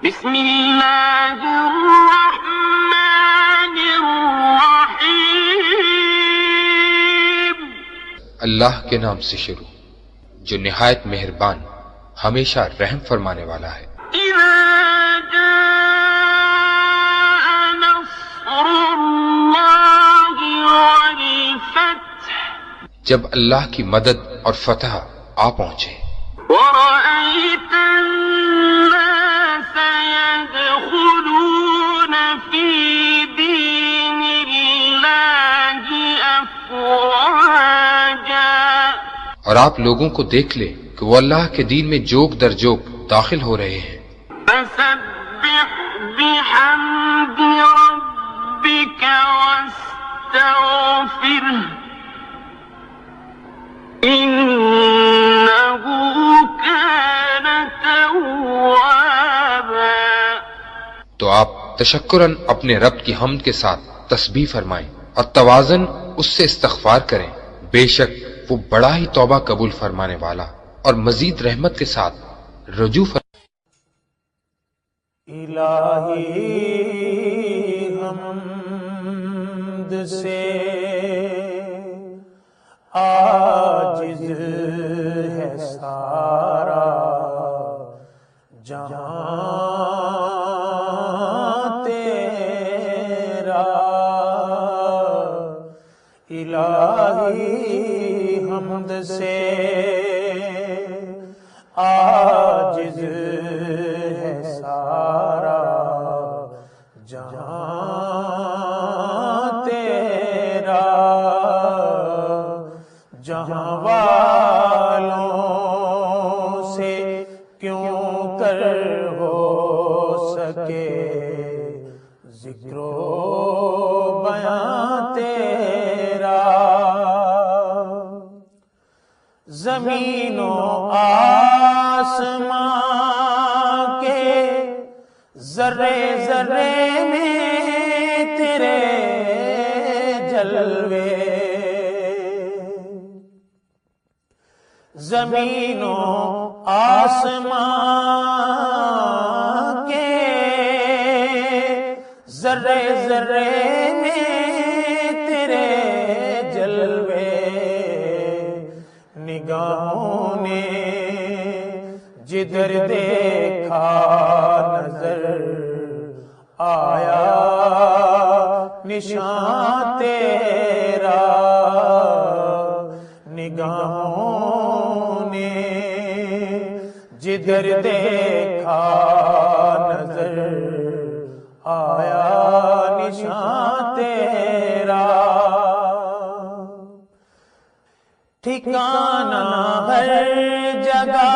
بسم اللہ الرحمن الرحیم۔ اللہ کے نام سے شروع جو نہایت مہربان ہمیشہ رحم فرمانے والا ہے۔ اذا جاء نصر اللہ والفتح، جب اللہ کی مدد اور فتح آ پہنچے، ورأيت الناس يدخلون في دين الله أفواجا، اور آپ لوگوں کو دیکھ لیں کہ وہ اللہ کے دین میں جوک در جوک داخل ہو رہے ہیں، فسبح بحمد ربك واستغفره إنه كان توابا۔ تو آپ تشکراً اپنے رب کی حمد کے ساتھ تسبیح فرمائیں اور توازن اس سے استغفار کریں، بے شک وہ بڑا ہی توبہ قبول فرمانے والا اور مزید رحمت کے ساتھ رجوع الہی حمد سے عاجز ہے سارا جہاں تیرا، الہی حمد سے عاجز ہے سارا جہاں تیرا، جہاں والوں سے کیوں کر ہو سکے ذکر و بیان تیرا، زمین و آسمان کے ذرے ذرے میں تیرے جلوے، زمین و آسمان کے ذرے ذرے میں تیرے جلوے، نگاہوں نے جدھر دیکھا نظر آیا نشان تیرا، نگاہوں نے جدھر دیکھا نظر آیا نشان تیرا، ٹھکانہ ہر جگہ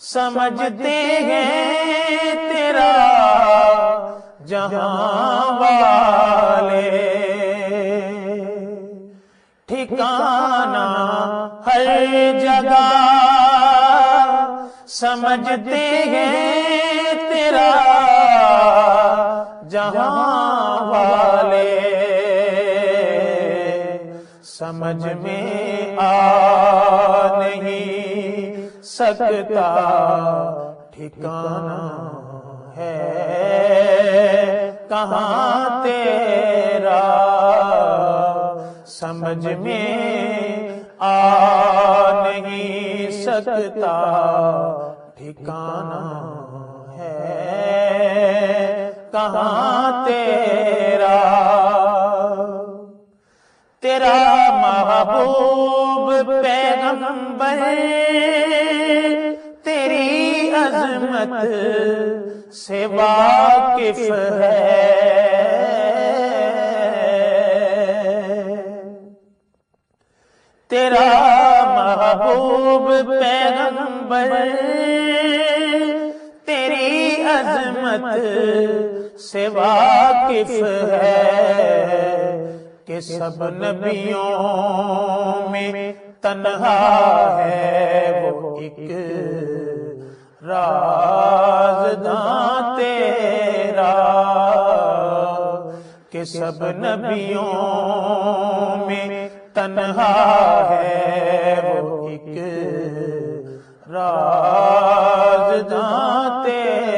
سمجھتے ہیں تیرا جہاں والے، ٹھکانہ ہر جگہ سمجھتے ہیں تیرا جہاں والے، سمجھ میں آ نہیں سکتا ٹھکانہ ہے کہاں تیرا، سمجھ میں آ نہیں سکتا ٹھکانہ ہے کہاں تیرا، تیرا محبوب پیغمبر تیری عظمت سے واقف ہے، تیرا محبوب پیغمبر تیری عظمت سے واقف ہے، کہ سب نبیوں میں تنہا ہے وہ ایک رازداں تیرا، کہ سب نبیوں میں تنہا ہے وہ ایک رازداں تیرا،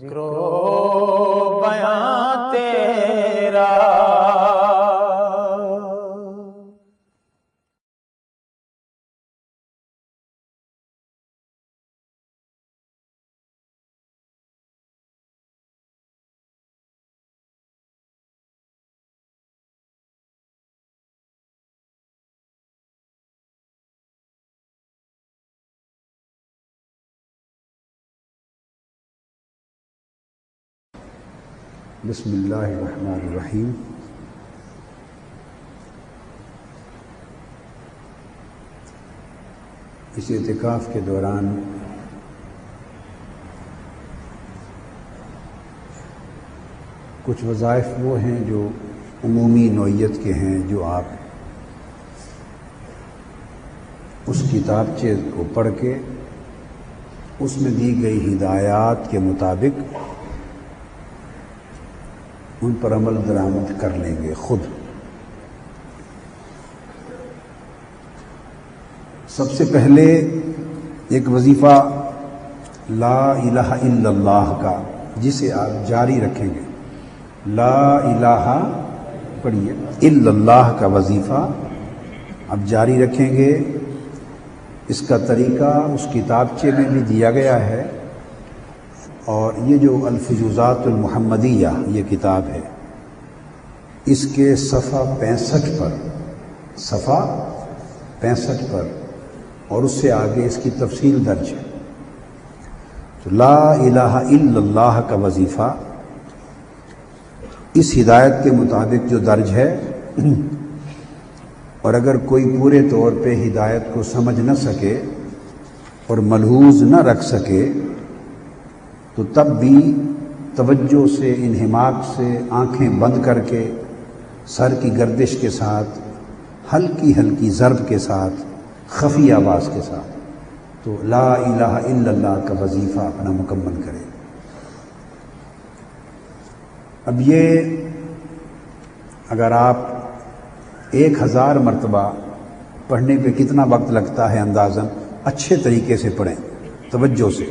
ذکر و بیان تیرا بسم اللہ الرحمن الرحیم۔ اس اعتکاف کے دوران کچھ وظائف وہ ہیں جو عمومی نوعیت کے ہیں، جو آپ اس کتابچے کو پڑھ کے اس میں دی گئی ہدایات کے مطابق ان پر عمل درآمد کر لیں گے خود۔ سب سے پہلے ایک وظیفہ لا الہ الا اللہ کا، جسے آپ جاری رکھیں گے۔ لا الہ پڑھیے، الا اللہ کا وظیفہ آپ جاری رکھیں گے۔ اس کا طریقہ اس کتابچے میں بھی دیا گیا ہے، اور یہ جو الفیوزات المحمدیہ یہ کتاب ہے، اس کے صفحہ 65 پر اور اس سے آگے اس کی تفصیل درج ہے۔ تو لا الہ الا اللہ کا وظیفہ اس ہدایت کے مطابق جو درج ہے، اور اگر کوئی پورے طور پہ ہدایت کو سمجھ نہ سکے اور ملحوظ نہ رکھ سکے تو تب بھی توجہ سے، انہماک سے، آنکھیں بند کر کے، سر کی گردش کے ساتھ، ہلکی ہلکی ضرب کے ساتھ، خفی آواز کے ساتھ تو لا الہ الا اللہ کا وظیفہ اپنا مکمل کرے۔ اب یہ اگر آپ 1000 مرتبہ پڑھنے پہ کتنا وقت لگتا ہے اندازاً، اچھے طریقے سے پڑھیں، توجہ سے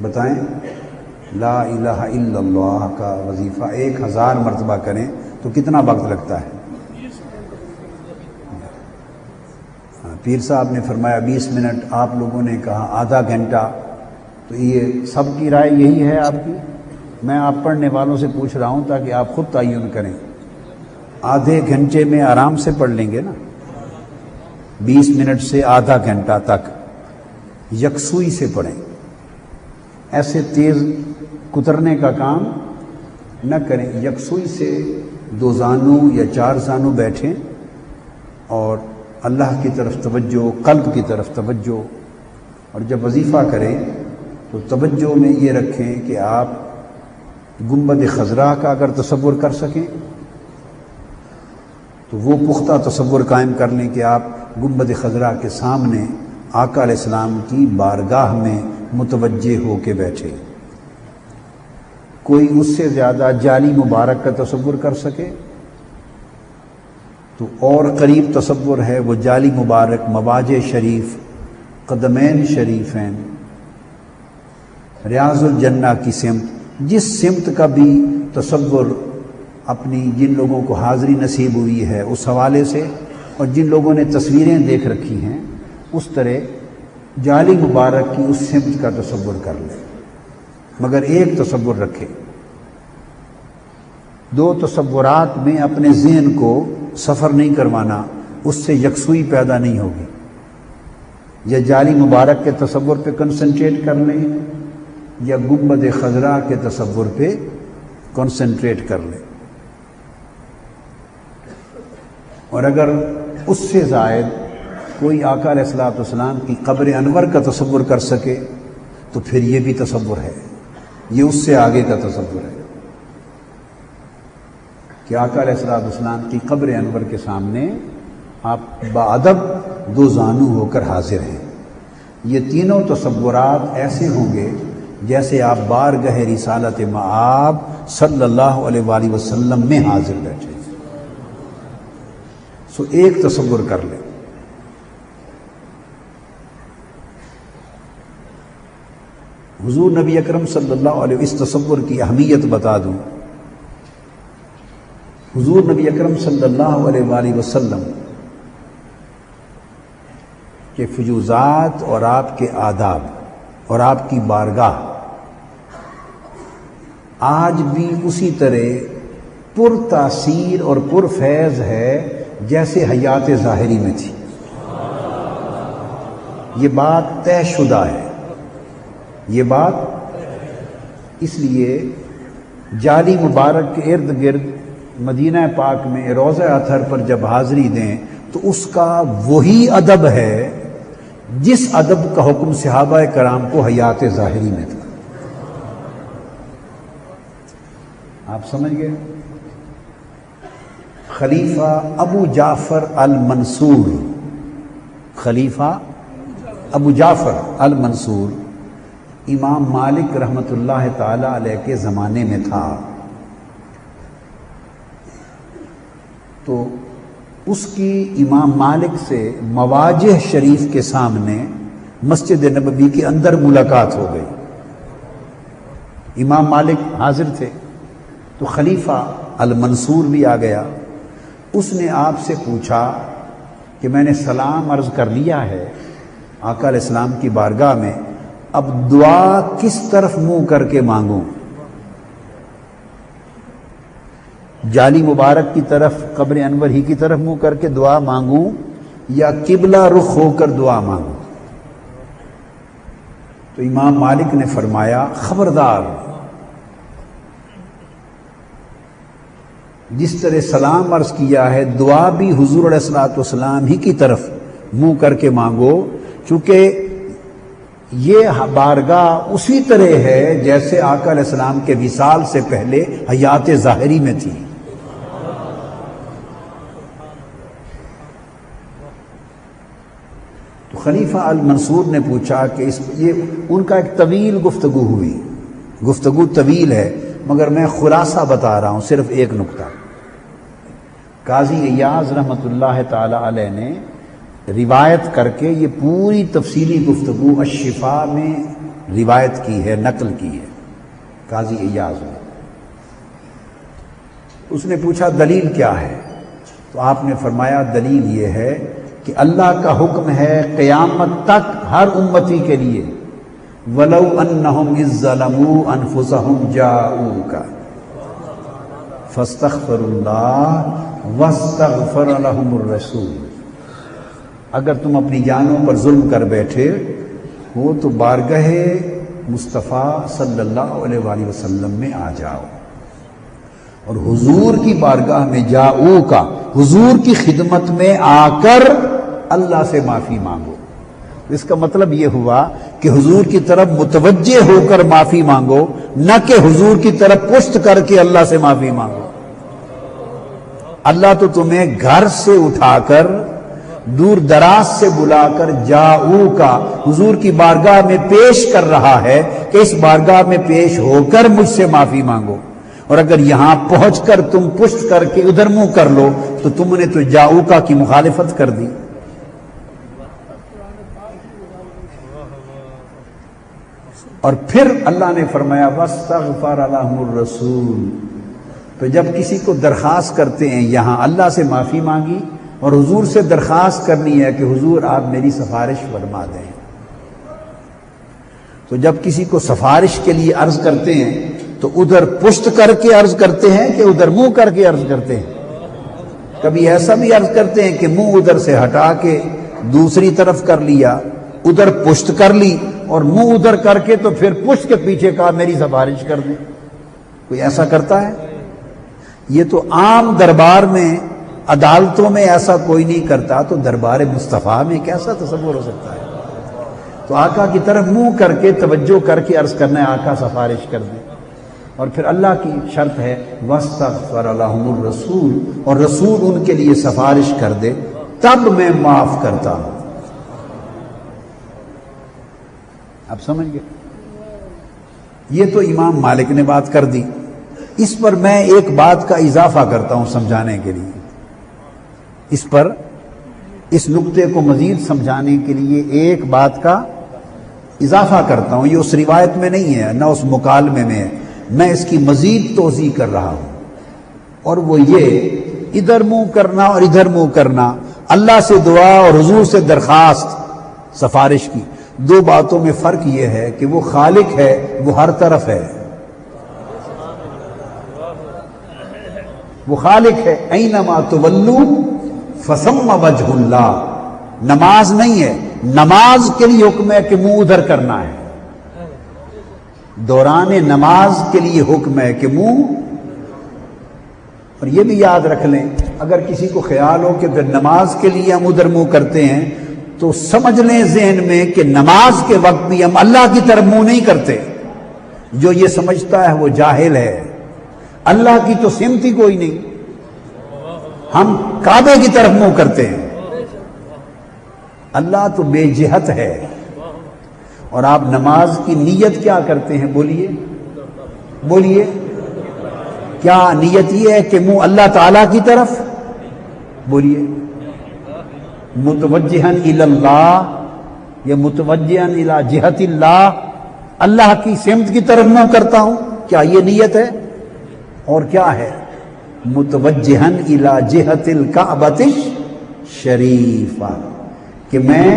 بتائیں۔ لا الہ الا اللہ کا وظیفہ 1000 مرتبہ کریں تو کتنا وقت لگتا ہے؟ پیر صاحب نے فرمایا 20 منٹ، آپ لوگوں نے کہا آدھا گھنٹہ، تو یہ سب کی رائے یہی ہے آپ کی؟ میں آپ پڑھنے والوں سے پوچھ رہا ہوں تاکہ آپ خود تعین کریں۔ آدھے گھنٹے میں آرام سے پڑھ لیں گے نا؟ 20 منٹ سے آدھا گھنٹہ تک یکسوئی سے پڑھیں، ایسے تیز کترنے کا کام نہ کریں۔ یکسوئی سے 2 زانوں یا 4 زانوں بیٹھیں اور اللہ کی طرف توجہ، قلب کی طرف توجہ، اور جب وظیفہ کریں تو توجہ میں یہ رکھیں کہ آپ گنبد خضراء کا اگر تصور کر سکیں تو وہ پختہ تصور قائم کر لیں کہ آپ گنبد خضراء کے سامنے آقا علیہ السلام کی بارگاہ میں متوجہ ہو کے بیٹھے۔ کوئی اس سے زیادہ جالی مبارک کا تصور کر سکے تو اور قریب تصور ہے وہ جالی مبارک، مواجہ شریف، قدمین شریفین، ریاض الجنہ کی سمت، جس سمت کا بھی تصور اپنی جن لوگوں کو حاضری نصیب ہوئی ہے اس حوالے سے، اور جن لوگوں نے تصویریں دیکھ رکھی ہیں اس طرح جالی مبارک کی اس سمت کا تصور کر لیں، مگر ایک تصور رکھے۔ 2 تصورات میں اپنے ذہن کو سفر نہیں کروانا، اس سے یکسوئی پیدا نہیں ہوگی۔ یا جالی مبارک کے تصور پہ کنسنٹریٹ کر لیں یا گنبد خضراء کے تصور پہ کنسنٹریٹ کر لیں، اور اگر اس سے زائد کوئی آقا علیہ الصلوۃ والسلام کی قبر انور کا تصور کر سکے تو پھر یہ بھی تصور ہے، یہ اس سے آگے کا تصور ہے کہ آقا علیہ الصلوۃ والسلام کی قبر انور کے سامنے آپ باادب 2 زانو ہو کر حاضر ہیں۔ یہ تینوں تصورات ایسے ہوں گے جیسے آپ بارگاہ رسالت مآب صلی اللہ علیہ وآلہ وسلم میں حاضر بیٹھے۔ سو ایک تصور کر لیں۔ حضور نبی اکرم صلی اللہ علیہ وسلم اس تصور کی اہمیت بتا دوں. حضور نبی اکرم صلی اللہ علیہ وآلہ وسلم کے فجوزات اور آپ کے آداب اور آپ کی بارگاہ آج بھی اسی طرح پر تاثیر اور پر فیض ہے جیسے حیات ظاہری میں تھی. یہ بات طے شدہ ہے. یہ بات اس لیے جالی مبارک کے ارد گرد مدینہ پاک میں روضہ اطہر پر جب حاضری دیں تو اس کا وہی ادب ہے جس ادب کا حکم صحابہ کرام کو حیات ظاہری میں تھا. آپ سمجھ گئے؟ خلیفہ ابو جعفر المنصور، خلیفہ ابو جعفر المنصور امام مالک رحمۃ اللہ تعالی علیہ کے زمانے میں تھا. تو اس کی امام مالک سے مواجہ شریف کے سامنے مسجد نبوی کے اندر ملاقات ہو گئی. امام مالک حاضر تھے تو خلیفہ المنصور بھی آ گیا. اس نے آپ سے پوچھا کہ میں نے سلام عرض کر لیا ہے آقا علیہ السلام کی بارگاہ میں، اب دعا کس طرف منہ کر کے مانگوں؟ جالی مبارک کی طرف، قبر انور ہی کی طرف منہ کر کے دعا مانگوں یا قبلہ رخ ہو کر دعا مانگوں؟ تو امام مالک نے فرمایا خبردار، جس طرح سلام عرض کیا ہے دعا بھی حضور علیہ الصلوۃ والسلام ہی کی طرف منہ کر کے مانگو، چونکہ یہ بارگاہ اسی طرح ہے جیسے آقا علیہ السلام کے وصال سے پہلے حیات ظاہری میں تھی. تو خلیفہ المنصور نے پوچھا کہ یہ ان کا ایک طویل گفتگو ہوئی، گفتگو طویل ہے مگر میں خلاصہ بتا رہا ہوں، صرف ایک نقطہ. قاضی ایاز رحمۃ اللہ تعالی علیہ نے روایت کر کے یہ پوری تفصیلی گفتگو الشفاء میں روایت کی ہے، نقل کی ہے قاضی ایاز نے. اس نے پوچھا دلیل کیا ہے؟ تو آپ نے فرمایا دلیل یہ ہے کہ اللہ کا حکم ہے قیامت تک ہر امتی کے لیے وَلَوْ أَنَّهُمْ إِذْ ظَلَمُوا أَنفُسَهُمْ جَاءُوكَ فَاسْتَغْفَرُوا اللَّهَ وَاسْتَغْفَرَ لَهُمُ الرَّسُولُ. اگر تم اپنی جانوں پر ظلم کر بیٹھے ہو تو بارگاہ مصطفیٰ صلی اللہ علیہ وآلہ وسلم میں آ جاؤ اور حضور کی بارگاہ میں جاؤ کا، حضور کی خدمت میں آ کر اللہ سے معافی مانگو. اس کا مطلب یہ ہوا کہ حضور کی طرف متوجہ ہو کر معافی مانگو، نہ کہ حضور کی طرف پشت کر کے اللہ سے معافی مانگو. اللہ تو تمہیں گھر سے اٹھا کر دور دراز سے بلا کر جاؤ کا حضور کی بارگاہ میں پیش کر رہا ہے کہ اس بارگاہ میں پیش ہو کر مجھ سے معافی مانگو. اور اگر یہاں پہنچ کر تم پشت کر کے ادھر منہ کر لو تو تم نے تو جاؤ کا کی مخالفت کر دی. اور پھر اللہ نے فرمایا وَاسْتَغْفَرَ لَهُمُ الرَّسُولُ. تو جب کسی کو درخواست کرتے ہیں یہاں اللہ سے معافی مانگی اور حضور سے درخواست کرنی ہے کہ حضور آپ میری سفارش فرما دیں. تو جب کسی کو سفارش کے لیے عرض کرتے ہیں تو ادھر پشت کر کے عرض کرتے ہیں کہ ادھر منہ کر کے عرض کرتے ہیں. کبھی ایسا بھی عرض کرتے ہیں کہ منہ ادھر سے ہٹا کے دوسری طرف کر لیا، ادھر پشت کر لی اور منہ ادھر کر کے تو پھر پشت کے پیچھے کہا میری سفارش کر دیں. کوئی ایسا کرتا ہے؟ یہ تو عام دربار میں، عدالتوں میں ایسا کوئی نہیں کرتا، تو دربار مصطفیٰ میں کیسا تصور ہو سکتا ہے؟ تو آقا کی طرف منہ کر کے توجہ کر کے عرض کرنا ہے آقا سفارش کر دیں. اور پھر اللہ کی شرط ہے وَاسْتَغْفَرَ لَهُمُ الرَّسُولُ، اور رسول ان کے لیے سفارش کر دے تب میں معاف کرتا ہوں. اب سمجھ گئے؟ یہ تو امام مالک نے بات کر دی. اس پر میں ایک بات کا اضافہ کرتا ہوں سمجھانے کے لیے، اس پر اس نقطے کو مزید سمجھانے کے لیے ایک بات کا اضافہ کرتا ہوں، یہ اس روایت میں نہیں ہے نہ اس مکالمے میں ہے، میں اس کی مزید توضیح کر رہا ہوں، اور وہ یہ ادھر منہ کرنا اور ادھر منہ کرنا، اللہ سے دعا اور حضور سے درخواست سفارش کی، دو باتوں میں فرق یہ ہے کہ وہ خالق ہے، وہ ہر طرف ہے، وہ خالق ہے، اینما تولو فثم وجہ اللہ۔ نماز نہیں ہے، نماز کے لیے حکم ہے کہ منہ ادھر کرنا ہے، دوران نماز کے لیے حکم ہے کہ منہ، اور یہ بھی یاد رکھ لیں اگر کسی کو خیال ہو کہ پھر نماز کے لیے ہم ادھر منہ کرتے ہیں تو سمجھ لیں ذہن میں کہ نماز کے وقت بھی ہم اللہ کی طرف منہ نہیں کرتے، جو یہ سمجھتا ہے وہ جاہل ہے، اللہ کی تو سمت ہی کوئی نہیں، ہم کعبے کی طرف منہ کرتے ہیں، اللہ تو بے جہت ہے۔ اور آپ نماز کی نیت کیا کرتے ہیں؟ بولیے بولیے، کیا نیت یہ ہے کہ منہ اللہ تعالی کی طرف؟ بولیے، متوجہن الی اللہ یا متوجہن الی جہت اللہ، اللہ کی سمت کی طرف منہ کرتا ہوں، کیا یہ نیت ہے؟ اور کیا ہے؟ متوجہن الی جہت الکعبۃ الشریفہ، کہ میں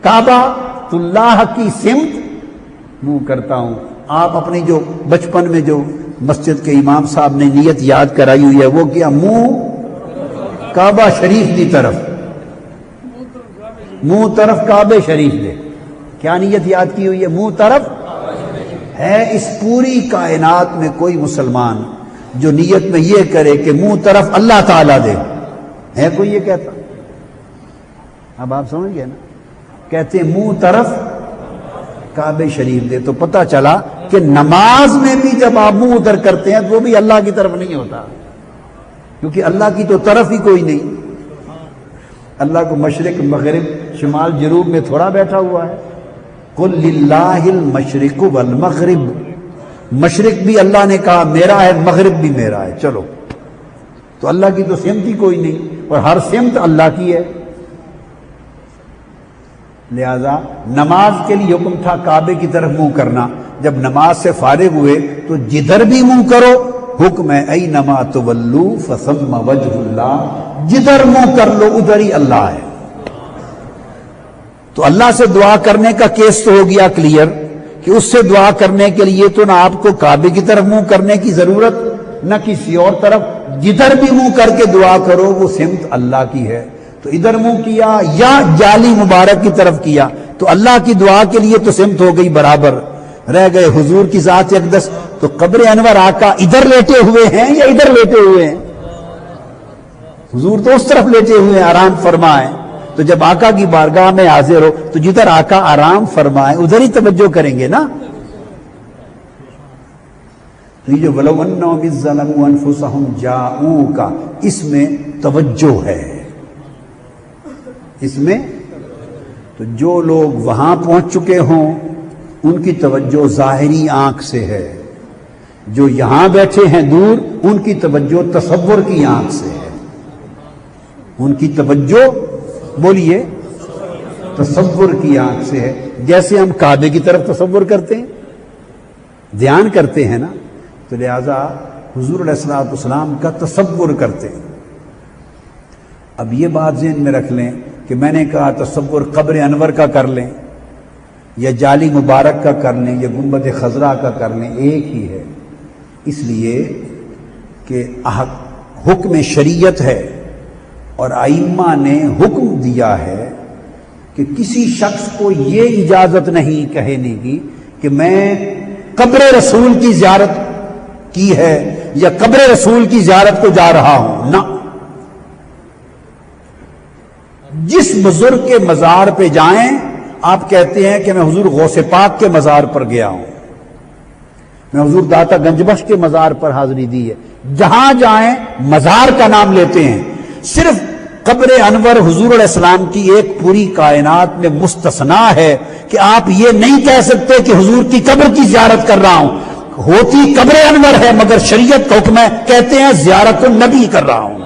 کعبہ اللہ کی سمت منہ کرتا ہوں۔ آپ اپنی جو بچپن میں جو مسجد کے امام صاحب نے نیت یاد کرائی ہوئی ہے وہ کیا؟ منہ کعبہ شریف کی طرف، منہ طرف کعبہ شریف دے، کیا نیت یاد کی ہوئی ہے؟ منہ طرف ہے۔ اس پوری کائنات میں کوئی مسلمان جو نیت میں یہ کرے کہ منہ طرف اللہ تعالیٰ دے، ہے کوئی یہ کہتا؟ اب آپ سمجھ گئے نا، کہتے ہیں منہ طرف کعبہ شریف دے، تو پتہ چلا کہ نماز میں بھی جب آپ منہ ادھر کرتے ہیں تو وہ بھی اللہ کی طرف نہیں ہوتا، کیونکہ اللہ کی تو طرف ہی کوئی نہیں، اللہ کو مشرق مغرب شمال جنوب میں تھوڑا بیٹھا ہوا ہے۔ قل للہ المشرق والمغرب، مشرق بھی اللہ نے کہا میرا ہے، مغرب بھی میرا ہے، چلو، تو اللہ کی تو سمت ہی کوئی نہیں، اور ہر سمت اللہ کی ہے۔ لہذا نماز کے لیے حکم تھا کعبے کی طرف منہ کرنا، جب نماز سے فارغ ہوئے تو جدھر بھی منہ کرو حکم ہے اینما تولو فثم وجہ اللہ، جدھر منہ کر لو ادھر ہی اللہ ہے۔ تو اللہ سے دعا کرنے کا کیس تو ہو گیا کلیئر کہ اس سے دعا کرنے کے لیے تو نہ آپ کو کعبے کی طرف منہ کرنے کی ضرورت نہ کسی اور طرف، جدھر بھی منہ کر کے دعا کرو وہ سمت اللہ کی ہے۔ تو ادھر منہ کیا یا جالی مبارک کی طرف کیا تو اللہ کی دعا کے لیے تو سمت ہو گئی برابر، رہ گئے حضور کی ذات اقدس۔ تو قبر انور آقا ادھر لیٹے ہوئے ہیں یا ادھر لیٹے ہوئے ہیں؟ حضور تو اس طرف لیٹے ہوئے ہیں، آرام فرمائیں، تو جب آقا کی بارگاہ میں حاضر ہو تو جدھر آقا آرام فرمائیں ادھر ہی توجہ کریں گے نا۔ تو یہ جو وَلَوْ أَنَّهُمْ إِذ ظَّلَمُوا أَنفُسَهُمْ جَاءُوكَ، اس میں توجہ ہے، اس میں تو جو لوگ وہاں پہنچ چکے ہوں ان کی توجہ ظاہری آنکھ سے ہے، جو یہاں بیٹھے ہیں دور ان کی توجہ تصور کی آنکھ سے ہے، ان کی توجہ بولیے تصور کی آنکھ سے ہے، جیسے ہم کعبے کی طرف تصور کرتے ہیں، دھیان کرتے ہیں نا، تو لہذا حضور علیہ الصلوۃ والسلام کا تصور کرتے ہیں۔ اب یہ بات ذہن میں رکھ لیں کہ میں نے کہا تصور قبر انور کا کر لیں یا جالی مبارک کا کر لیں یا گنبد خضرا کا کر لیں، ایک ہی ہے، اس لیے کہ حکم شریعت ہے اور ائمہ نے حکم دیا ہے کہ کسی شخص کو یہ اجازت نہیں کہنے کی کہ میں قبر رسول کی زیارت کی ہے یا قبر رسول کی زیارت کو جا رہا ہوں، نہ، جس بزرگ کے مزار پہ جائیں آپ کہتے ہیں کہ میں حضور غوث پاک کے مزار پر گیا ہوں، میں حضور داتا گنج بخش کے مزار پر حاضری دی ہے، جہاں جائیں مزار کا نام لیتے ہیں۔ صرف قبر انور حضور علیہ السلام کی ایک پوری کائنات میں مستثنا ہے کہ آپ یہ نہیں کہہ سکتے کہ حضور کی قبر کی زیارت کر رہا ہوں، ہوتی قبر انور ہے مگر شریعت کا حکم ہے، کہتے ہیں زیارت النبی کر رہا ہوں،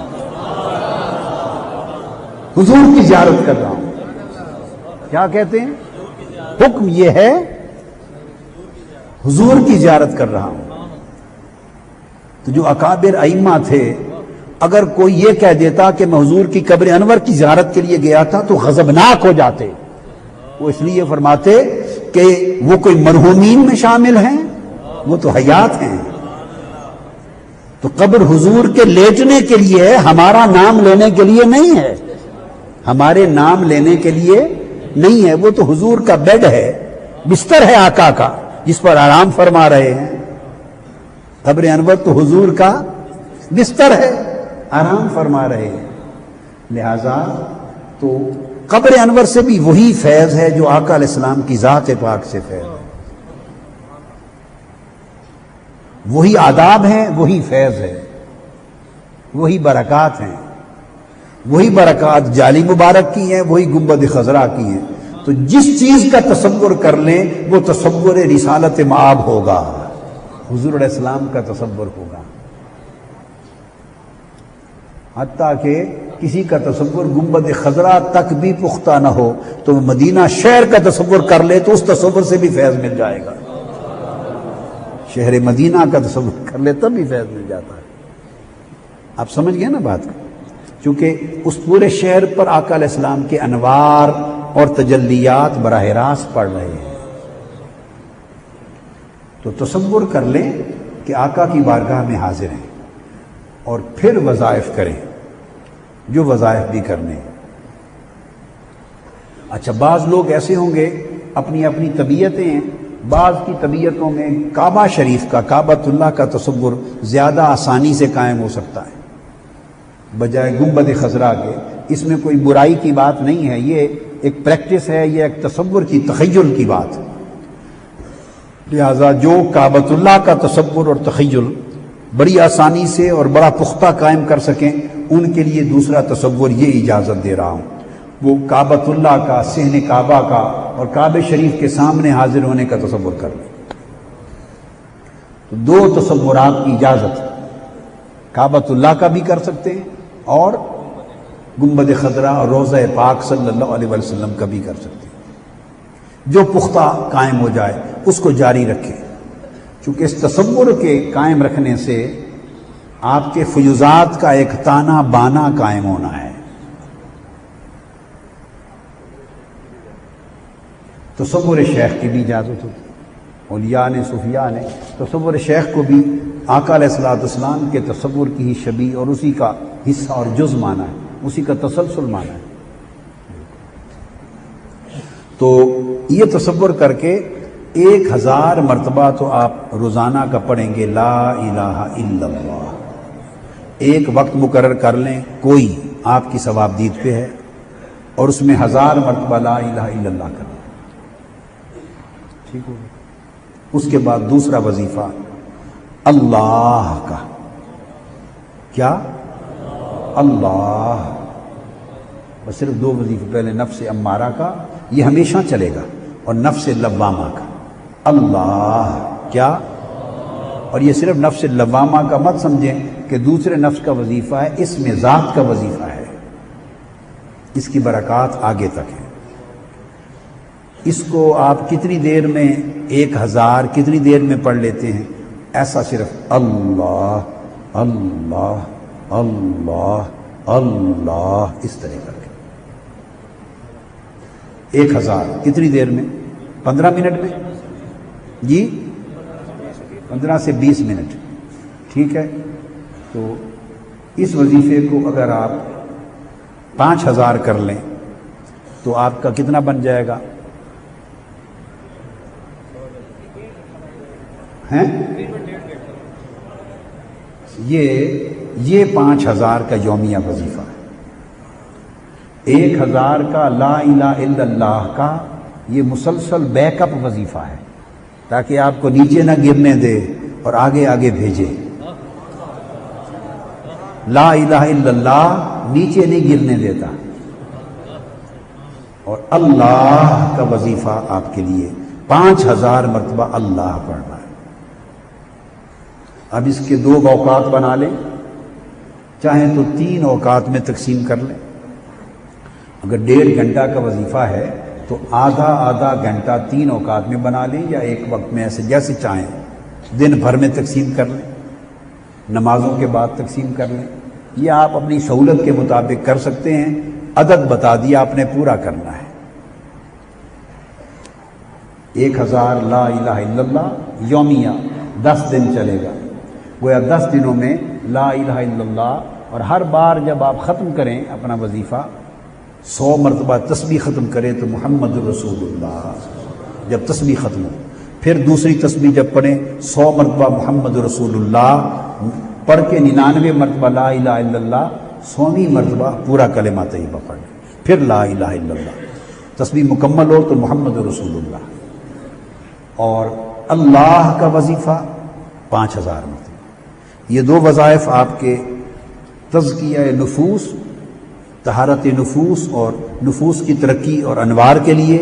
حضور کی زیارت کر رہا ہوں، کیا کہتے ہیں؟ حکم یہ ہے حضور کی زیارت کر رہا ہوں. تو جو اکابر ائمہ تھے اگر کوئی یہ کہہ دیتا کہ میں حضور کی قبر انور کی زیارت کے لیے گیا تھا تو غضبناک ہو جاتے. وہ اس لیے فرماتے کہ وہ کوئی مرحومین میں شامل ہیں، وہ تو حیات ہیں. تو قبر حضور کے لیٹنے کے لیے ہے، ہمارا نام لینے کے لیے نہیں ہے، ہمارے نام لینے کے لیے نہیں ہے. وہ تو حضور کا بیڈ ہے، بستر ہے آقا کا جس پر آرام فرما رہے ہیں. قبر انور تو حضور کا بستر ہے، آرام فرما رہے ہیں. لہذا تو قبر انور سے بھی وہی فیض ہے جو آقا علیہ السلام کی ذات پاک سے فیض ہے. وہی آداب ہیں، وہی فیض ہے، وہی برکات ہیں. وہی برکات جالی مبارک کی ہیں، وہی گنبد خضرا کی ہیں. تو جس چیز کا تصور کر لیں وہ تصور رسالت مآب ہوگا، حضور علیہ السلام کا تصور ہوگا. حتیٰ کہ کسی کا تصور گنبد خضرا تک بھی پختہ نہ ہو تو وہ مدینہ شہر کا تصور کر لے تو اس تصور سے بھی فیض مل جائے گا. شہر مدینہ کا تصور کر لے تب بھی فیض مل جاتا ہے. آپ سمجھ گئے نا بات کو؟ چونکہ اس پورے شہر پر آقا علیہ السلام کے انوار اور تجلیات براہ راست پڑ رہے ہیں. تو تصور کر لیں کہ آقا کی بارگاہ میں حاضر ہیں اور پھر وظائف کریں جو وظائف بھی کرنے. اچھا بعض لوگ ایسے ہوں گے اپنی اپنی طبیعتیں ہیں، بعض کی طبیعتوں میں کعبہ شریف کا، کعبۃ اللہ کا تصور زیادہ آسانی سے قائم ہو سکتا ہے بجائے گنبد خضرا کے. اس میں کوئی برائی کی بات نہیں ہے، یہ ایک پریکٹس ہے، یہ ایک تصور کی، تخیل کی بات ہے. لہذا جو کعبۃ اللہ کا تصور اور تخیل بڑی آسانی سے اور بڑا پختہ قائم کر سکیں ان کے لیے دوسرا تصور یہ اجازت دے رہا ہوں. وہ کعبۃ اللہ کا، صحن کعبہ کا اور کعبہ شریف کے سامنے حاضر ہونے کا تصور کر لیں. تو دو تصورات کی اجازت، کعبۃ اللہ کا بھی کر سکتے ہیں اور گنبد خضرا اور روضہ پاک صلی اللہ علیہ وسلم کا بھی کر سکتے ہیں. جو پختہ قائم ہو جائے اس کو جاری رکھیں، چونکہ اس تصور کے قائم رکھنے سے آپ کے فیوزات کا ایک تانا بانا قائم ہونا ہے. تصور شیخ کی بھی اجازت ہوتی، اولیاء نے، صوفیاء نے تصور شیخ کو بھی آقا علیہ السلام کے تصور کی ہی شبیہ اور اسی کا حصہ اور جز مانا ہے، اسی کا تسلسل مانا ہے. تو یہ تصور کر کے 1000 مرتبہ تو آپ روزانہ کا پڑھیں گے لا الہ الا اللہ. ایک وقت مقرر کر لیں کوئی آپ کی ثوابدید پہ ہے اور اس میں 1000 مرتبہ لا الہ الا اللہ کریں. ٹھیک ہوگا. اس کے بعد دوسرا وظیفہ اللہ کا. کیا؟ اللہ. بس صرف 2 وظیفے، پہلے نفس امارہ کا، یہ ہمیشہ چلے گا، اور نفس لوامہ کا. اللہ کیا؟ اور یہ صرف نفس لوامہ کا مت سمجھیں کہ دوسرے نفس کا وظیفہ ہے، اس میں ذات کا وظیفہ ہے. اس کی برکات آگے تک ہے. اس کو آپ کتنی دیر میں 1000 کتنی دیر میں پڑھ لیتے ہیں؟ ایسا صرف اللہ اللہ اللہ اللہ اس طرح کر کے 1000 کتنی دیر میں؟ 15 منٹ میں؟ جی 15 سے 20 منٹ. ٹھیک ہے. تو اس وظیفے کو اگر آپ 5000 کر لیں تو آپ کا کتنا بن جائے گا؟ ہیں یہ 5000 کا یومیہ وظیفہ ہے. 1000 کا لا الہ الا اللہ کا یہ مسلسل بیک اپ وظیفہ ہے تاکہ آپ کو نیچے نہ گرنے دے اور آگے آگے بھیجے. لا الہ الا اللہ نیچے نہیں گرنے دیتا. اور اللہ کا وظیفہ آپ کے لیے 5000 مرتبہ اللہ پڑھنا ہے. اب اس کے 2 اوقات بنا لیں، چاہیں تو 3 اوقات میں تقسیم کر لیں. اگر 1.5 گھنٹہ کا وظیفہ ہے تو آدھا آدھا گھنٹہ 3 اوقات میں بنا لیں یا ایک وقت میں ایسے جیسے چاہیں دن بھر میں تقسیم کر لیں، نمازوں کے بعد تقسیم کر لیں، یہ آپ اپنی سہولت کے مطابق کر سکتے ہیں۔ عدد بتا دیا آپ نے پورا کرنا ہے۔ 1000 لا الہ الا اللہ یومیہ 10 دن چلے گا، گویا 10 دنوں میں لا الہ الا اللہ، اور ہر بار جب آپ ختم کریں اپنا وظیفہ 100 مرتبہ تسبیح ختم کریں تو محمد رسول اللہ، جب تسبیح ختم ہو پھر دوسری تسبیح جب پڑھیں 100 مرتبہ محمد رسول اللہ پڑھ کے 99 مرتبہ لا الہ الا اللہ، 100ویں مرتبہ پورا کلمہ طیبہ پڑھ لیں، پھر لا الہ الا اللہ، تسبیح مکمل ہو تو محمد رسول اللہ۔ اور اللہ کا وظیفہ 5000 مرتبہ۔ یہ 2 وظائف آپ کے تزکیہ نفوس، طہارت نفوس اور نفوس کی ترقی اور انوار کے لیے،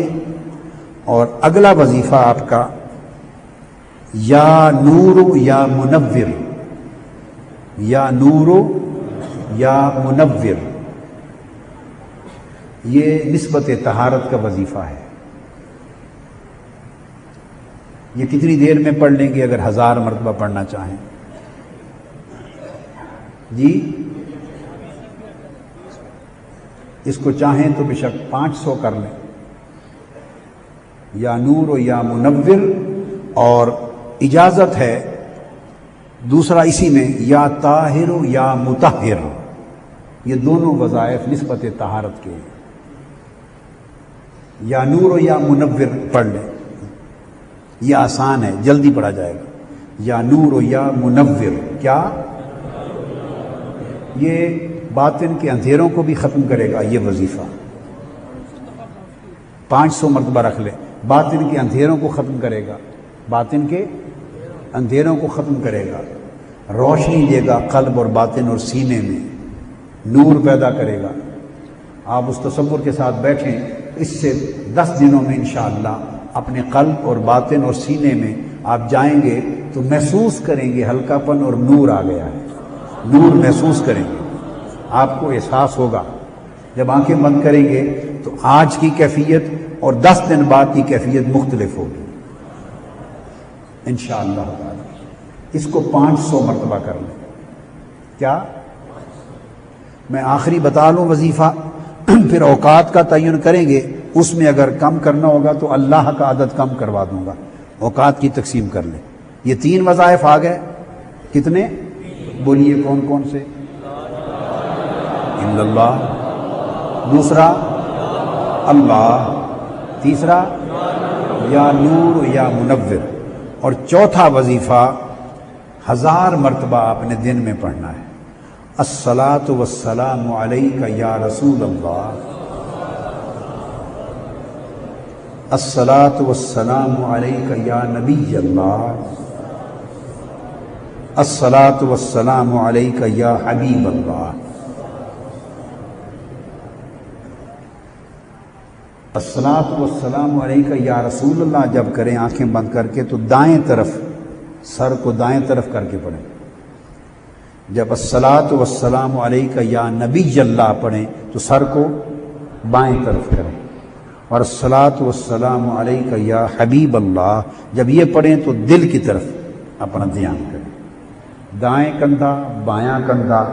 اور اگلا وظیفہ آپ کا یا نور یا منور، یا نور یا منور، یہ نسبت طہارت کا وظیفہ ہے۔ یہ کتنی دیر میں پڑھ لیں گے اگر 1000 مرتبہ پڑھنا چاہیں؟ جی اس کو چاہیں تو بے شک 500 کر لیں، یا نور یا منور، اور اجازت ہے دوسرا اسی میں یا طاہر یا مطہر، یہ دونوں وظائف نسبت طہارت کے ہیں۔ یا نور یا منور پڑھ لیں، یہ آسان ہے، جلدی پڑھا جائے گا۔ یا نور یا منور، کیا یہ باطن کے اندھیروں کو بھی ختم کرے گا یہ وظیفہ، 500 مرتبہ رکھ لے، باطن کے اندھیروں کو ختم کرے گا، باطن کے اندھیروں کو ختم کرے گا، روشنی دے گا قلب اور باطن اور سینے میں، نور پیدا کرے گا۔ آپ اس تصور کے ساتھ بیٹھیں، اس سے 10 دنوں میں انشاءاللہ اپنے قلب اور باطن اور سینے میں آپ جائیں گے تو محسوس کریں گے ہلکا پن اور نور آ گیا ہے، نور محسوس کریں گے، آپ کو احساس ہوگا۔ جب آنکھیں بند کریں گے تو آج کی کیفیت اور 10 دن بعد کی کیفیت مختلف ہوگی انشاءاللہ تعالی۔ اس کو 500 مرتبہ کر لیں۔ کیا میں آخری بتا لوں وظیفہ، پھر اوقات کا تعین کریں گے، اس میں اگر کم کرنا ہوگا تو اللہ کا عدد کم کروا دوں گا، اوقات کی تقسیم کر لیں۔ یہ 3 وظائف آ گئے، کتنے بولیے کون کون سے؟ الا اللہ، دوسرا اللہ، تیسرا یا نور یا منور، اور چوتھا وظیفہ 1000 مرتبہ آپ نے دن میں پڑھنا ہے۔ الصلاۃ والسلام علیک یا رسول اللہ، الصلاۃ والسلام علیک یا نبی اللہ، الصلاۃ والسلام علیک یا حبیب اللہ، الصلاۃ والسلام علیک یا رسول اللہ جب کریں آنکھیں بند کر کے تو دائیں طرف، سر کو دائیں طرف کر کے پڑھیں۔ جب الصلاۃ والسلام علیک یا نبی اللہ پڑھیں تو سر کو بائیں طرف کریں، اور الصلاۃ والسلام علیک یا حبیب اللہ جب یہ پڑھیں تو دل کی طرف اپنا دھیان کریں، دائیں کندھا بایاں کندھا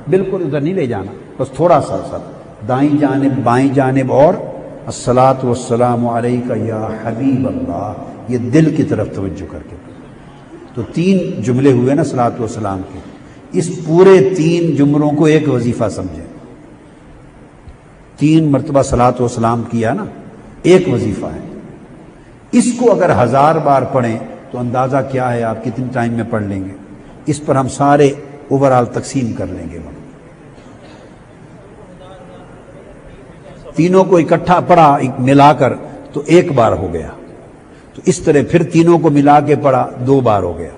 بالکل ادھر نہیں لے جانا، بس تھوڑا سا دائیں جانب بائیں جانب، اور الصلاۃ والسلام علیک یا حبیب اللہ یہ دل کی طرف توجہ کر کے۔ تو 3 جملے ہوئے نا صلاۃ والسلام کے، اس پورے 3 جملوں کو ایک وظیفہ سمجھیں۔ 3 مرتبہ صلاۃ والسلام کیا نا، ایک وظیفہ ہے۔ اس کو اگر 1000 بار پڑھیں تو اندازہ کیا ہے آپ کتنے ٹائم میں پڑھ لیں گے؟ اس پر ہم سارے اوورآل تقسیم کر لیں گے۔ تینوں کو اکٹھا پڑھا ملا کر تو 1 بار ہو گیا، تو اس طرح پھر تینوں کو ملا کے پڑھا 2 بار ہو گیا،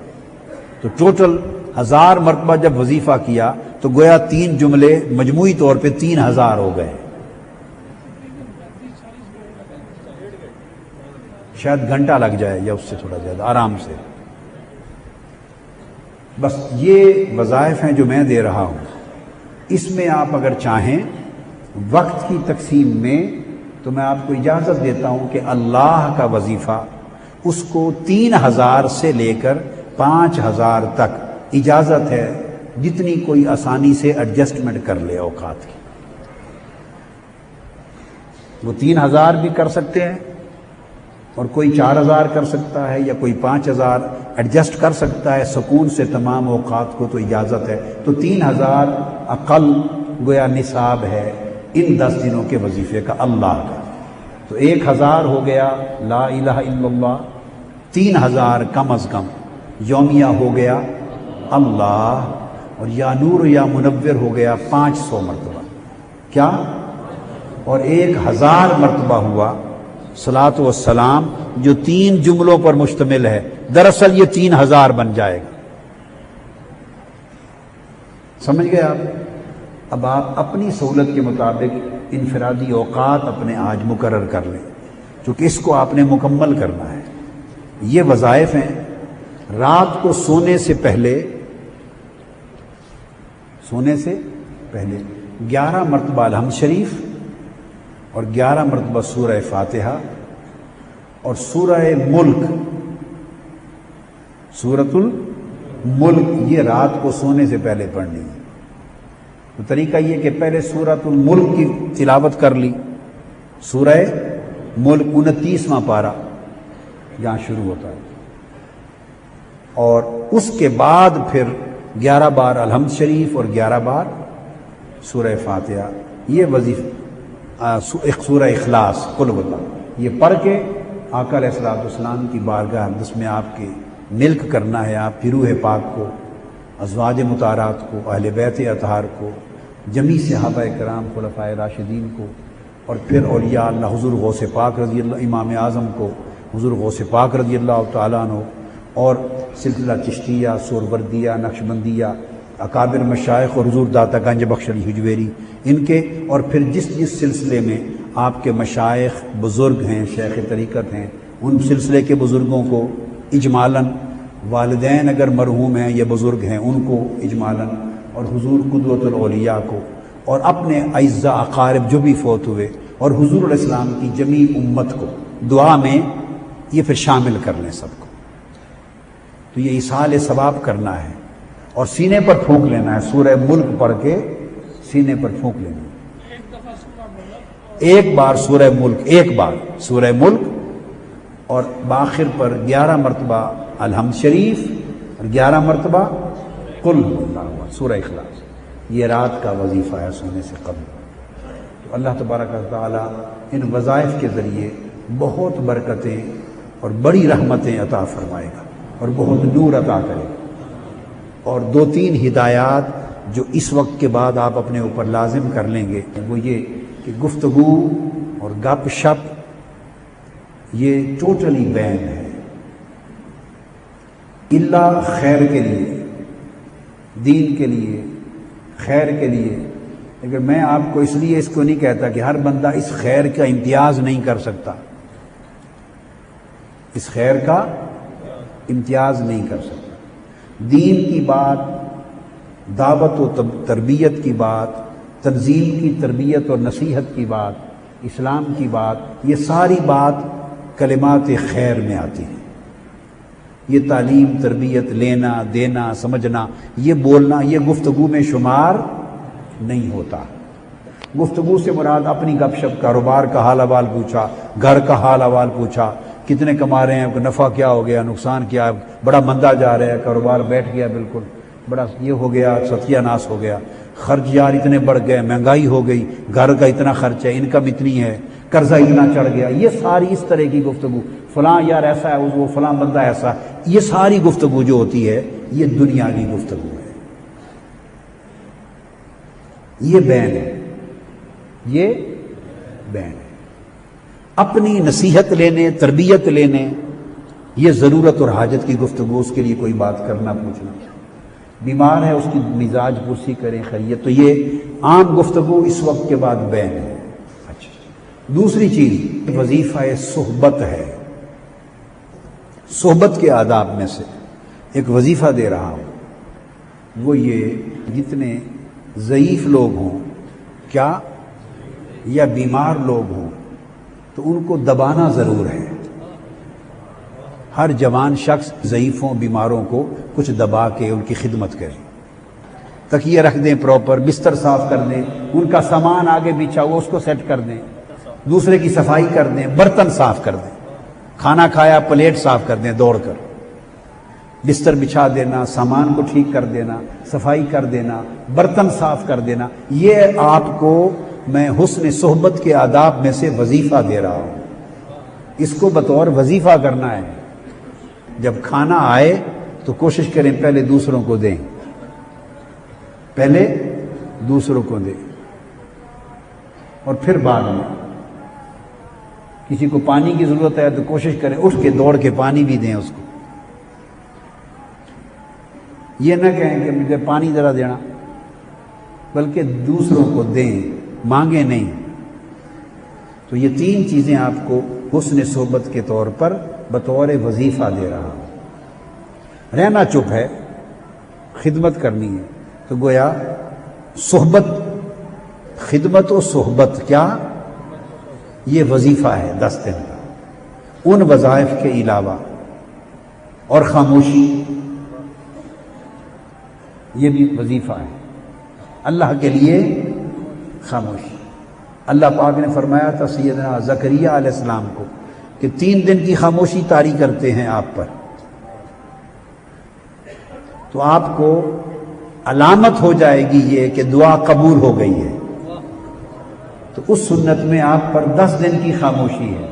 تو ٹوٹل 1000 مرتبہ جب وظیفہ کیا تو گویا 3 جملے مجموعی طور پہ 3000 ہو گئے۔ شاید گھنٹہ لگ جائے یا اس سے تھوڑا زیادہ، آرام سے۔ بس یہ وظائف ہیں جو میں دے رہا ہوں، اس میں آپ اگر چاہیں وقت کی تقسیم میں تو میں آپ کو اجازت دیتا ہوں کہ اللہ کا وظیفہ اس کو 3000 سے لے کر 5000 تک اجازت ہے، جتنی کوئی آسانی سے ایڈجسٹمنٹ کر لے اوقات کی۔ وہ 3000 بھی کر سکتے ہیں اور کوئی 4000 کر سکتا ہے یا کوئی 5000 ایڈجسٹ کر سکتا ہے سکون سے تمام اوقات کو، تو اجازت ہے۔ تو 3000 اقل گویا نصاب ہے ان 10 دنوں کے وظیفے کا اللہ کا۔ تو 1000 ہو گیا لا الہ الا اللہ، 3000 کم از کم یومیہ ہو گیا اللہ، اور یا نور یا منور ہو گیا 500 مرتبہ کیا، اور 1000 مرتبہ ہوا صلاۃ والسلام، جو 3 جملوں پر مشتمل ہے۔ دراصل یہ 3000 بن جائے گا، سمجھ گئے آپ؟ اب آپ اپنی سہولت کے مطابق انفرادی اوقات اپنے آج مقرر کر لیں، چونکہ اس کو آپ نے مکمل کرنا ہے۔ یہ وظائف ہیں۔ رات کو سونے سے پہلے 11 مرتبہ الحمد شریف اور 11 مرتبہ سورہ فاتحہ اور سورہ ملک، سورۃ الملک، یہ رات کو سونے سے پہلے پڑھنی ہے۔ تو طریقہ یہ کہ پہلے سورۃ الملک کی تلاوت کر لی، سورہ ملک 29واں پارہ جہاں شروع ہوتا ہے، اور اس کے بعد پھر 11 بار الحمد شریف اور 11 بار سورہ فاتحہ، یہ وظیفہ سورہ اخلاص قل ہو اللہ، یہ پڑھ کے آقا علیہ الصلوۃ والسلام کی بارگاہ اقدس میں آپ کے ملک کرنا ہے، آپ کی روح پاک کو، ازواج مطہرات کو، اہل بیت اطہار کو، جمیع صحابہ کرام خلفائے راشدین کو، اور پھر اولیاء اللہ حضور غوث پاک رضی اللہ، امام اعظم کو حضور غوث پاک رضی اللہ تعالیٰ عنہ، اور سلسلہ چشتیہ، سہروردیہ، نقشبندیہ، اکابر مشائخ اور حضور داتا گنج بخش علی حجویری، ان کے، اور پھر جس سلسلے میں آپ کے مشائخ بزرگ ہیں، شیخ طریقت ہیں، ان سلسلے کے بزرگوں کو اجمالاً، والدین اگر مرحوم ہیں یا بزرگ ہیں ان کو اجمالاً، اور حضور قدوۃ الاولیاء کو، اور اپنے اعزاء اقارب جو بھی فوت ہوئے، اور حضور علیہ السلام کی جمیع امت کو دعا میں یہ پھر شامل کر لیں سب کو۔ تو یہ ایصال ثواب کرنا ہے، اور سینے پر پھونک لینا ہے، سورہ ملک پڑھ کے سینے پر پھونک لینا ہے، ایک بار سورہ ملک، ایک بار سورہ ملک، اور بآخر پر 11 مرتبہ الحمد شریف اور 11 مرتبہ قل هو اللہ احد، سورہ اخلاص۔ یہ رات کا وظیفہ ہے سونے سے قبل۔ تو اللہ تبارک و تعالی ان وظائف کے ذریعے بہت برکتیں اور بڑی رحمتیں عطا فرمائے گا، اور بہت نور عطا کرے گا۔ اور 2-3 ہدایات جو اس وقت کے بعد آپ اپنے اوپر لازم کر لیں گے، وہ یہ کہ گفتگو اور گپ شپ یہ ٹوٹلی بین ہے، اللہ خیر کے لیے، دین کے لیے، خیر کے لیے۔ لیکن میں آپ کو اس لیے اس کو نہیں کہتا کہ ہر بندہ اس خیر کا امتیاز نہیں کر سکتا، اس خیر کا امتیاز نہیں کر سکتا۔ دین کی بات، دعوت و تربیت کی بات، تنظیم کی تربیت اور نصیحت کی بات، اسلام کی بات، یہ ساری بات کلمات خیر میں آتی ہیں۔ یہ تعلیم، تربیت، لینا دینا، سمجھنا، یہ بولنا، یہ گفتگو میں شمار نہیں ہوتا۔ گفتگو سے مراد اپنی گپ شپ، کاروبار کا حال احوال پوچھا، گھر کا حال احوال پوچھا، کتنے کما رہے ہیں، نفع کیا ہو گیا، نقصان کیا ہے، بڑا مندہ جا رہا ہے، کاروبار بیٹھ گیا بالکل، بڑا یہ ہو گیا، ستیہ ناس ہو گیا، خرچ یار اتنے بڑھ گئے، مہنگائی ہو گئی، گھر کا اتنا خرچ ہے، انکم اتنی ہے، قرضہ اتنا چڑھ گیا، یہ ساری اس طرح کی گفتگو، فلاں یار ایسا ہے، وہ فلاں بندہ ایسا، یہ ساری گفتگو جو ہوتی ہے یہ دنیاوی گفتگو ہے، یہ بین ہے، یہ بین ہے۔ اپنی نصیحت لینے، تربیت لینے، یہ ضرورت اور حاجت کی گفتگو، اس کے لیے کوئی بات کرنا، پوچھنا، بیمار ہے اس کی مزاج پرسی کریں، خیریت، تو یہ عام گفتگو اس وقت کے بعد بین ہے۔ اچھا، دوسری چیز وظیفہ صحبت ہے۔ صحبت کے آداب میں سے ایک وظیفہ دے رہا ہوں، وہ یہ جتنے ضعیف لوگ ہوں کیا یا بیمار لوگ ہوں تو ان کو دبانا ضرور ہے. ہر جوان شخص ضعیفوں بیماروں کو کچھ دبا کے ان کی خدمت کرے. تکیے رکھ دیں پراپر، بستر صاف کر دیں، ان کا سامان آگے بچھا ہوا اس کو سیٹ کر دیں، دوسرے کی صفائی کر دیں، برتن صاف کر دیں، کھانا کھایا پلیٹ صاف کر دیں دوڑ کر، بستر بچھا دینا، سامان کو ٹھیک کر دینا، صفائی کر دینا، برتن صاف کر دینا. یہ آپ کو میں حسن صحبت کے آداب میں سے وظیفہ دے رہا ہوں. اس کو بطور وظیفہ کرنا ہے. جب کھانا آئے تو کوشش کریں پہلے دوسروں کو دیں، پہلے دوسروں کو دیں، اور پھر بعد میں کسی کو پانی کی ضرورت ہے تو کوشش کریں اٹھ کے دوڑ کے پانی بھی دیں اس کو. یہ نہ کہیں کہ مجھے پانی ذرا دینا، بلکہ دوسروں کو دیں، مانگیں نہیں. تو یہ 3 چیزیں آپ کو حسن صحبت کے طور پر بطور وظیفہ دے رہا ہوں. رہنا چپ ہے، خدمت کرنی ہے، تو گویا صحبت، خدمت و صحبت کیا یہ وظیفہ ہے 10 دن کا. ان وظائف کے علاوہ اور خاموشی یہ بھی وظیفہ ہے اللہ کے لیے. خاموشی اللہ پاک نے فرمایا تھا سیدنا زکریا علیہ السلام کو کہ 3 دن کی خاموشی طاری کرتے ہیں آپ پر، تو آپ کو علامت ہو جائے گی یہ کہ دعا قبول ہو گئی ہے. تو اس سنت میں آپ پر 10 دن کی خاموشی ہے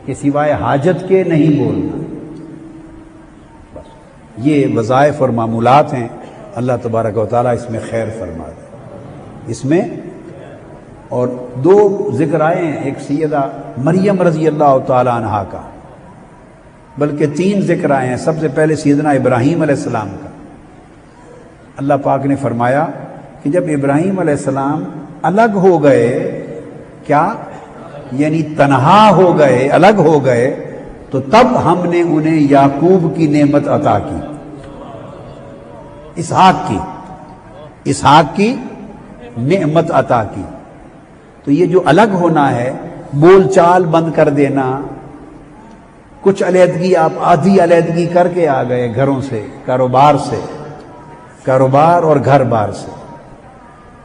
کہ سوائے حاجت کے نہیں بولنا. بس یہ وظائف اور معمولات ہیں. اللہ تبارک و تعالیٰ اس میں خیر فرما دے. اس میں اور 2 ذکر آئے ہیں، ایک سیدہ مریم رضی اللہ تعالیٰ عنہا کا، بلکہ 3 ذکر آئے ہیں. سب سے پہلے سیدنا ابراہیم علیہ السلام کا. اللہ پاک نے فرمایا کہ جب ابراہیم علیہ السلام الگ ہو گئے، کیا یعنی تنہا ہو گئے، الگ ہو گئے، تو تب ہم نے انہیں یعقوب کی نعمت عطا کی، اسحاق کی نعمت عطا کی. تو یہ جو الگ ہونا ہے، بول چال بند کر دینا، کچھ علیحدگی، آپ آدھی علیحدگی کر کے آ گئے گھروں سے، کاروبار اور گھر بار سے،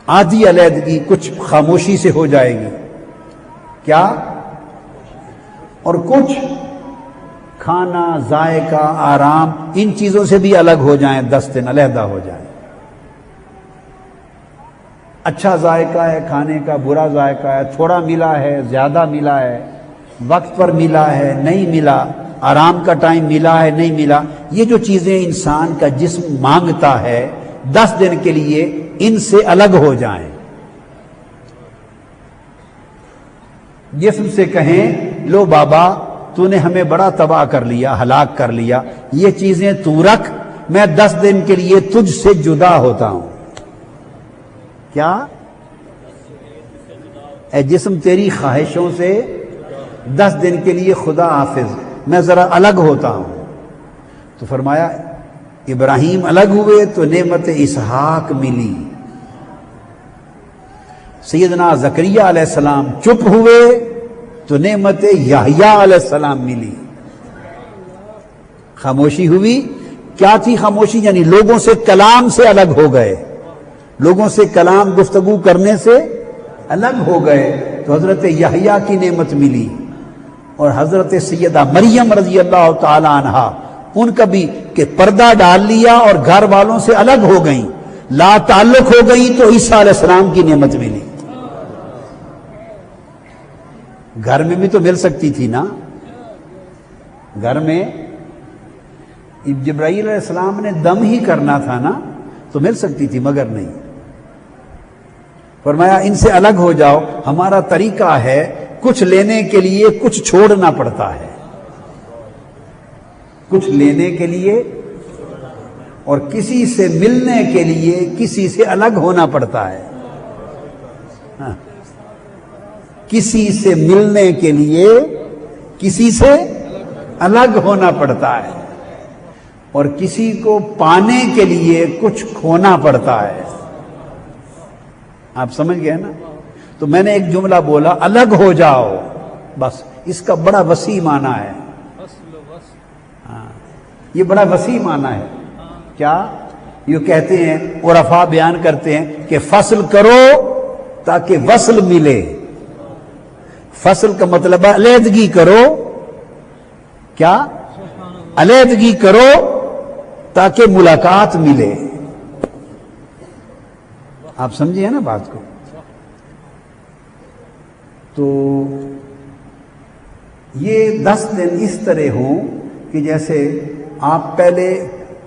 آدھی علیحدگی کچھ خاموشی سے ہو جائے گی، کیا، اور کچھ کھانا، ذائقہ، آرام، ان چیزوں سے بھی الگ ہو جائیں، 10 دن علیحدہ ہو جائیں. اچھا ذائقہ ہے کھانے کا، برا ذائقہ ہے، تھوڑا ملا ہے، زیادہ ملا ہے، وقت پر ملا ہے، نہیں ملا، آرام کا ٹائم ملا ہے، نہیں ملا. یہ جو چیزیں انسان کا جسم مانگتا ہے 10 دن کے لیے، ان سے الگ ہو جائیں. جسم سے کہیں لو بابا تو نے ہمیں بڑا تباہ کر لیا، ہلاک کر لیا، یہ چیزیں تو رکھ، میں 10 دن کے لیے تجھ سے جدا ہوتا ہوں. کیا، اے جسم تیری خواہشوں سے 10 دن کے لیے خدا حافظ، میں ذرا الگ ہوتا ہوں. تو فرمایا ابراہیم الگ ہوئے تو نعمت اسحاق ملی. سیدنا زکریا علیہ السلام چپ ہوئے تو نعمت یحییٰ علیہ السلام ملی. خاموشی ہوئی، کیا تھی خاموشی؟ یعنی لوگوں سے کلام سے الگ ہو گئے، لوگوں سے کلام گفتگو کرنے سے الگ ہو گئے، تو حضرت یحییٰ کی نعمت ملی. اور حضرت سیدہ مریم رضی اللہ تعالی عنہا، ان کا بھی کہ پردہ ڈال لیا اور گھر والوں سے الگ ہو گئیں، لا تعلق ہو گئی، تو عیسیٰ علیہ السلام کی نعمت ملی. گھر میں بھی تو مل سکتی تھی نا، گھر میں جبرائیل علیہ السلام نے دم ہی کرنا تھا نا، تو مل سکتی تھی، مگر نہیں. فرمایا ان سے الگ ہو جاؤ. ہمارا طریقہ ہے کچھ لینے کے لیے کچھ چھوڑنا پڑتا ہے، کچھ لینے کے لیے اور کسی سے ملنے کے لیے کسی سے الگ ہونا پڑتا ہے. ہاں، کسی سے ملنے کے لیے کسی سے الگ ہونا پڑتا ہے، اور کسی کو پانے کے لیے کچھ کھونا پڑتا ہے. آپ سمجھ گئے نا؟ تو میں نے ایک جملہ بولا، الگ ہو جاؤ. بس اس کا بڑا وسیع معنی ہے. ہاں یہ بڑا وسیع معنی ہے. کیا یہ کہتے ہیں عرفاء بیان کرتے ہیں کہ فصل کرو تاکہ وصل ملے. فصل کا مطلب ہے علیحدگی کرو. کیا علیحدگی کرو تاکہ ملاقات ملے. آپ سمجھے نا بات کو. تو یہ 10 دن اس طرح ہوں کہ جیسے آپ پہلے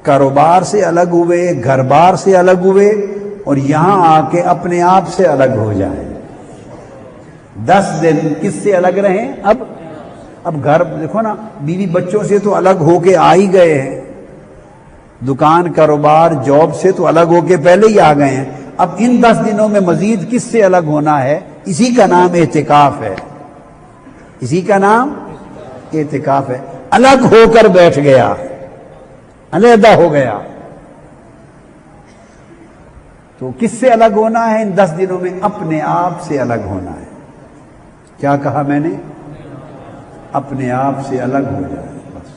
کاروبار سے الگ ہوئے, گھر بار سے الگ ہوئے, اور یہاں آ کے اپنے آپ سے الگ ہو جائیں. 10 دن کس سے الگ رہیں؟ اب گھر دیکھو نا, بیوی بچوں سے تو الگ ہو کے آ ہی گئے ہیں, دکان کاروبار جاب سے تو الگ ہو کے پہلے ہی آ گئے ہیں. اب ان 10 دنوں میں مزید کس سے الگ ہونا ہے؟ اسی کا نام اعتکاف ہے. اسی کا نام اعتکاف ہے. الگ ہو کر بیٹھ گیا, علیحدہ ہو گیا. تو کس سے الگ ہونا ہے ان 10 دنوں میں؟ اپنے آپ سے الگ ہونا ہے. کیا کہا میں نے؟ اپنے آپ سے الگ ہو جائے بس.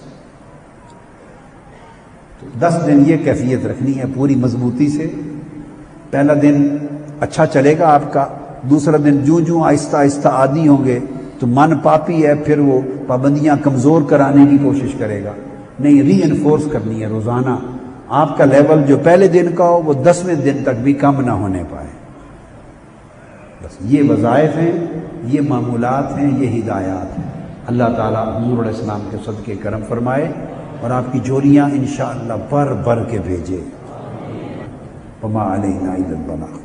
تو 10 دن یہ کیفیت رکھنی ہے پوری مضبوطی سے. پہلا دن اچھا چلے گا آپ کا, دوسرا دن جوں آہستہ آہستہ عادی ہوں گے تو من پاپی ہے, پھر وہ پابندیاں کمزور کرانے کی کوشش کرے گا. نہیں, ری انفورس کرنی ہے روزانہ. آپ کا لیول جو پہلے دن کا ہو وہ 10ویں دن تک بھی کم نہ ہونے پائے. بس یہ وظائف ہیں, یہ معمولات ہیں, یہ ہدایات ہیں. اللہ تعالیٰ حضور علیہ السلام کے صدقے کرم فرمائے اور آپ کی جوڑیاں انشاءاللہ بھر بھر کے بھیجے. وما علینا الا البلاغ.